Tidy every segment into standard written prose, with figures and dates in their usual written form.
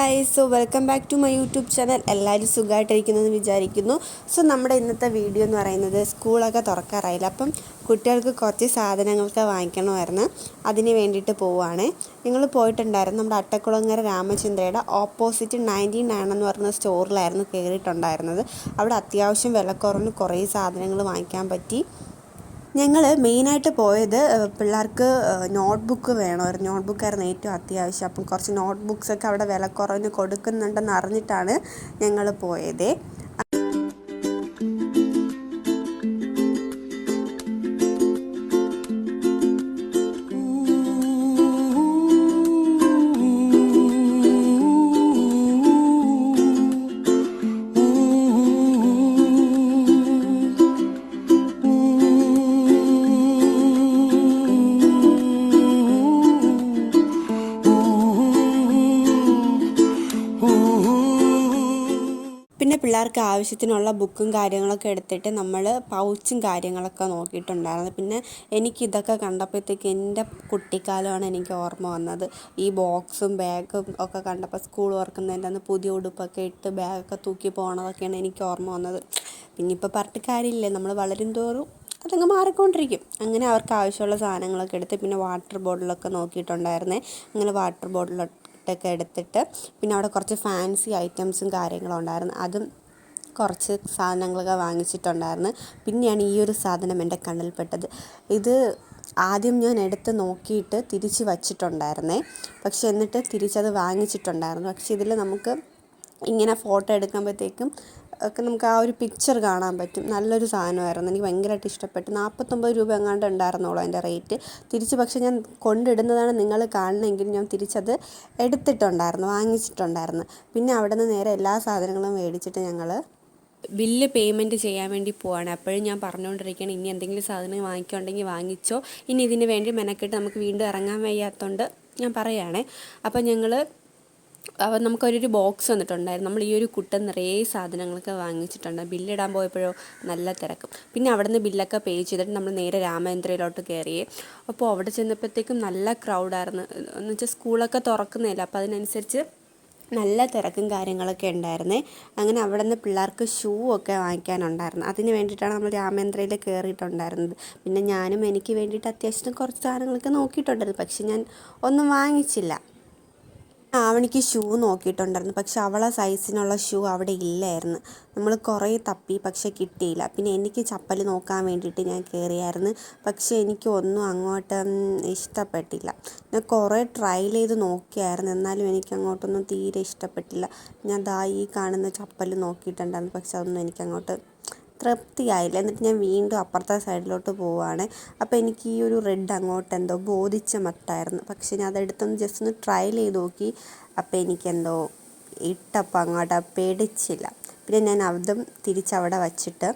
Guys, so welcome back to my YouTube channel. എല്ലാവരും സുഖമായിട്ടിരിക്കുന്നെന്ന് വിചാരിക്കുന്നു. സോ നമ്മുടെ ഇന്നത്തെ വീഡിയോ എന്ന് പറയുന്നത് സ്കൂളൊക്കെ തുറക്കാറായില്ല, അപ്പം കുട്ടികൾക്ക് കുറച്ച് സാധനങ്ങളൊക്കെ വാങ്ങിക്കണമായിരുന്നു. അതിന് വേണ്ടിയിട്ട് പോവുകയാണ്. നിങ്ങൾ പോയിട്ടുണ്ടായിരുന്നു നമ്മുടെ അട്ടക്കുളങ്ങര രാമചന്ദ്രയുടെ ഓപ്പോസിറ്റ് 99 എന്ന് പറയുന്ന സ്റ്റോറിലായിരുന്നു കയറിയിട്ടുണ്ടായിരുന്നത്. അവിടെ അത്യാവശ്യം വിലക്കുറവിന് കുറേ സാധനങ്ങൾ വാങ്ങിക്കാൻ പറ്റി. ഞങ്ങൾ മെയിനായിട്ട് പോയത് പിള്ളേർക്ക് നോട്ട്ബുക്ക് വേണമായിരുന്നു. നോട്ട്ബുക്കായിരുന്നു ഏറ്റവും അത്യാവശ്യം. അപ്പം കുറച്ച് നോട്ട്ബുക്സൊക്കെ അവിടെ വിലക്കുറവിന് കൊടുക്കുന്നുണ്ടെന്ന് അറിഞ്ഞിട്ടാണ് ഞങ്ങൾ പോയത്. പിന്നെ പിള്ളേർക്ക് ആവശ്യത്തിനുള്ള ബുക്കും കാര്യങ്ങളൊക്കെ എടുത്തിട്ട് നമ്മൾ പൗച്ചും കാര്യങ്ങളൊക്കെ നോക്കിയിട്ടുണ്ടായിരുന്നു. പിന്നെ എനിക്കിതൊക്കെ കണ്ടപ്പോഴത്തേക്ക് എൻ്റെ കുട്ടിക്കാലമാണ് എനിക്ക് ഓർമ്മ വന്നത്. ഈ ബോക്സും ബാഗും ഒക്കെ കണ്ടപ്പോൾ സ്കൂൾ തുറക്കുന്നതിൻ്റെ അന്ന് പുതിയ ഉടുപ്പൊക്കെ ഇട്ട് ബാഗൊക്കെ തൂക്കി പോകണതൊക്കെയാണ് എനിക്ക് ഓർമ്മ വന്നത്. പിന്നെ ഇപ്പോൾ പറഞ്ഞിട്ട് കാര്യമില്ല, നമ്മൾ വളരും തോറും അതങ്ങ് മാറിക്കൊണ്ടിരിക്കും. അങ്ങനെ അവർക്ക് ആവശ്യമുള്ള സാധനങ്ങളൊക്കെ എടുത്ത് പിന്നെ വാട്ടർ ബോട്ടിലൊക്കെ നോക്കിയിട്ടുണ്ടായിരുന്നേ. അങ്ങനെ വാട്ടർ ബോട്ടിലൊക്കെ എടുത്തിട്ട് പിന്നെ അവിടെ കുറച്ച് ഫാൻസി ഐറ്റംസും കാര്യങ്ങളും ഉണ്ടായിരുന്നു. അതും കുറച്ച് സാധനങ്ങളൊക്കെ വാങ്ങിച്ചിട്ടുണ്ടായിരുന്നു. പിന്നെയാണ് ഈ ഒരു സാധനം എൻ്റെ കണ്ണിൽപ്പെട്ടത്. ഇത് ആദ്യം ഞാൻ എടുത്ത് നോക്കിയിട്ട് തിരിച്ച് വച്ചിട്ടുണ്ടായിരുന്നേ, പക്ഷെ എന്നിട്ട് തിരിച്ചത് വാങ്ങിച്ചിട്ടുണ്ടായിരുന്നു. പക്ഷെ ഇതിൽ നമുക്ക് ഇങ്ങനെ ഫോട്ടോ എടുക്കുമ്പോഴത്തേക്കും ഒക്കെ നമുക്ക് ആ ഒരു പിക്ചർ കാണാൻ പറ്റും. നല്ലൊരു സാധനമായിരുന്നു, എനിക്ക് ഭയങ്കരമായിട്ട് ഇഷ്ടപ്പെട്ടു. 49 രൂപ എങ്ങാണ്ട് ഉണ്ടായിരുന്നുള്ളൂ അതിൻ്റെ റേറ്റ്. തിരിച്ച് പക്ഷേ ഞാൻ കൊണ്ടിടുന്നതാണ് നിങ്ങൾ കാണണമെങ്കിൽ ഞാൻ തിരിച്ചത് എടുത്തിട്ടുണ്ടായിരുന്നു, വാങ്ങിച്ചിട്ടുണ്ടായിരുന്നു. പിന്നെ അവിടെ നിന്ന് നേരെ എല്ലാ സാധനങ്ങളും മേടിച്ചിട്ട് ഞങ്ങൾ ബില്ല് പേയ്മെൻറ്റ് ചെയ്യാൻ വേണ്ടി പോവാണ്. അപ്പോഴും ഞാൻ പറഞ്ഞുകൊണ്ടിരിക്കുകയാണ്, ഇനി എന്തെങ്കിലും സാധനം വാങ്ങിക്കുന്നുണ്ടെങ്കിൽ വാങ്ങിച്ചോ, ഇനി ഇതിന് വേണ്ടി മെനക്കെട്ട് നമുക്ക് വീണ്ടും ഇറങ്ങാൻ വയ്യാത്തതുകൊണ്ട് ഞാൻ പറയുകയാണേ. അപ്പം നമുക്കൊരു ബോക്സ് വന്നിട്ടുണ്ടായിരുന്നു. നമ്മൾ ഈ ഒരു കുട്ടൻ നിറയെ സാധനങ്ങളൊക്കെ വാങ്ങിച്ചിട്ടുണ്ട്. ബില്ലിടാൻ പോയപ്പോഴോ നല്ല തിരക്കും. പിന്നെ അവിടെ നിന്ന് ബില്ലൊക്കെ പേ ചെയ്തിട്ട് നമ്മൾ നേരെ രാമേന്ദ്രയിലോട്ട് കയറിയേ. അപ്പോൾ അവിടെ ചെന്നപ്പോഴത്തേക്കും നല്ല ക്രൗഡായിരുന്നു. എന്ന് വെച്ചാൽ സ്കൂളൊക്കെ തുറക്കുന്നില്ല, അപ്പോൾ അതിനനുസരിച്ച് നല്ല തിരക്കും കാര്യങ്ങളൊക്കെ ഉണ്ടായിരുന്നേ. അങ്ങനെ അവിടെ നിന്ന് പിള്ളേർക്ക് ഷൂ ഒക്കെ വാങ്ങിക്കാനുണ്ടായിരുന്നു. അതിന് വേണ്ടിയിട്ടാണ് നമ്മൾ രാമേന്ദ്രയിൽ കയറിയിട്ടുണ്ടായിരുന്നത്. പിന്നെ ഞാനും എനിക്ക് വേണ്ടിയിട്ട് അത്യാവശ്യം കുറച്ച് സാധനങ്ങളൊക്കെ നോക്കിയിട്ടുണ്ടായിരുന്നു, പക്ഷെ ഞാൻ ഒന്നും വാങ്ങിച്ചില്ല. അവനിക്ക് ഷൂ നോക്കിയിട്ടുണ്ടായിരുന്നു, പക്ഷെ അവളെ സൈസിനുള്ള ഷൂ അവിടെ ഇല്ലായിരുന്നു. നമ്മൾ കുറേ തപ്പി, പക്ഷെ കിട്ടിയില്ല. പിന്നെ എനിക്ക് ചപ്പൽ നോക്കാൻ വേണ്ടിയിട്ട് ഞാൻ കയറിയായിരുന്നു, പക്ഷേ എനിക്ക് ഒന്നും അങ്ങോട്ട് ഇഷ്ടപ്പെട്ടില്ല. ഞാൻ കുറേ ട്രയൽ ചെയ്ത് നോക്കിയായിരുന്നു, എന്നാലും എനിക്ക് അങ്ങോട്ടൊന്നും തീരെ ഇഷ്ടപ്പെട്ടില്ല. ഞാൻ ഈ കാണുന്ന ചപ്പൽ നോക്കിയിട്ടുണ്ടായിരുന്നു, പക്ഷെ അതൊന്നും എനിക്കങ്ങോട്ട് തൃപ്തിയായില്ല. എന്നിട്ട് ഞാൻ വീണ്ടും അപ്പുറത്തെ സൈഡിലോട്ട് പോവുകയാണ്. അപ്പോൾ എനിക്ക് ഈ ഒരു റെഡ് അങ്ങോട്ട് എന്തോ ബോധിച്ച മട്ടായിരുന്നു, പക്ഷെ ഞാൻ അതെടുത്തൊന്ന് ജസ്റ്റ് ഒന്ന് ട്രയൽ ചെയ്ത് നോക്കി. അപ്പോൾ എനിക്കെന്തോ ഇട്ടപ്പോൾ അങ്ങോട്ട് പേടിച്ചില്ല. പിന്നെ ഞാൻ അതും തിരിച്ചവിടെ വച്ചിട്ട്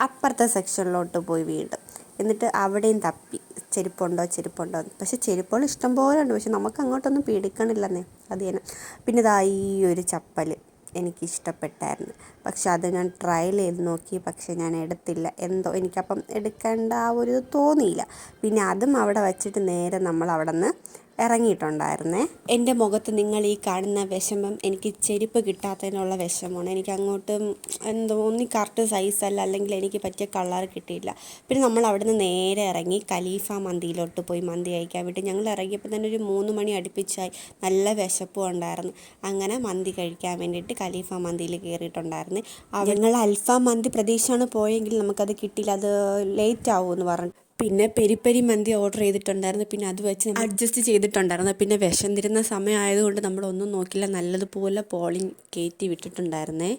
അപ്പുറത്തെ സെക്ഷനിലോട്ട് പോയി വീണ്ടും. എന്നിട്ട് അവിടെയും തപ്പി ചെരുപ്പുണ്ടോ. പക്ഷെ ചെരുപ്പുകൾ ഇഷ്ടംപോലെ ഉണ്ട്, പക്ഷെ നമുക്ക് അങ്ങോട്ടൊന്നും പേടിക്കണില്ലെന്നേ, അത് തന്നെ. പിന്നെ ഈ ഒരു ചപ്പൽ എനിക്കിഷ്ടപ്പെട്ടായിരുന്നു, പക്ഷെ അത് ഞാൻ ട്രയൽ ചെയ്ത് നോക്കി, പക്ഷെ ഞാൻ എടുത്തില്ല. എന്തോ എനിക്കപ്പം എടുക്കേണ്ട ആ ഒരു തോന്നിയില്ല. പിന്നെ അതും അവിടെ വച്ചിട്ട് നേരെ നമ്മൾ അവിടെ നിന്ന് ഇറങ്ങിയിട്ടുണ്ടായിരുന്നേ. എൻ്റെ മുഖത്ത് നിങ്ങൾ ഈ കാണുന്ന വിഷമം എനിക്ക് ചെരുപ്പ് കിട്ടാത്തതിനുള്ള വിഷമമാണ്. എനിക്ക് അങ്ങോട്ട് എന്തോ ഒന്നി കറക്റ്റ് സൈസല്ല, അല്ലെങ്കിൽ എനിക്ക് പറ്റിയ കളർ കിട്ടിയില്ല. പിന്നെ നമ്മൾ അവിടെ നിന്ന് നേരെ ഇറങ്ങി ഖലീഫ മന്തിയിലോട്ട് പോയി മന്തി കഴിക്കാൻ വേണ്ടി. ഞങ്ങൾ ഇറങ്ങിയപ്പോൾ തന്നെ ഒരു 3 മണി അടുപ്പിച്ചായി. നല്ല വിശപ്പും ഉണ്ടായിരുന്നു. അങ്ങനെ മന്തി കഴിക്കാൻ വേണ്ടിയിട്ട് ഖലീഫ മന്തിയിൽ കയറിയിട്ടുണ്ടായിരുന്നു. ഞങ്ങൾ അൽഫാം മന്തി പ്രതീക്ഷയാണ് പോയെങ്കിൽ നമുക്കത് കിട്ടിയില്ല, അത് ലേറ്റ് ആവുമെന്ന് പറഞ്ഞു. പിന്നെ പെരി മന്തി ഓർഡർ ചെയ്തിട്ടുണ്ടായിരുന്നു. പിന്നെ അത് വെച്ച് അഡ്ജസ്റ്റ് ചെയ്തിട്ടുണ്ടായിരുന്നു. പിന്നെ വിശന്നിരുന്ന സമയമായതുകൊണ്ട് നമ്മളൊന്നും നോക്കില്ല, നല്ലതുപോലെ പോളിങ് കയറ്റി വിട്ടിട്ടുണ്ടായിരുന്നേ.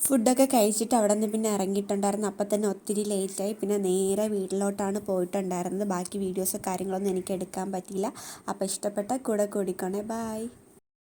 ഫുഡൊക്കെ കഴിച്ചിട്ട് അവിടെ നിന്ന് പിന്നെ ഇറങ്ങിയിട്ടുണ്ടായിരുന്നു. അപ്പം തന്നെ ഒത്തിരി ലേറ്റായി. പിന്നെ നേരെ വീട്ടിലോട്ടാണ് പോയിട്ടുണ്ടായിരുന്നത്. ബാക്കി വീഡിയോസോ കാര്യങ്ങളൊന്നും എനിക്ക് എടുക്കാൻ പറ്റിയില്ല. അപ്പോൾ ഇഷ്ടപ്പെട്ട കൂടെ കൂടിക്കോണേ. ബൈ.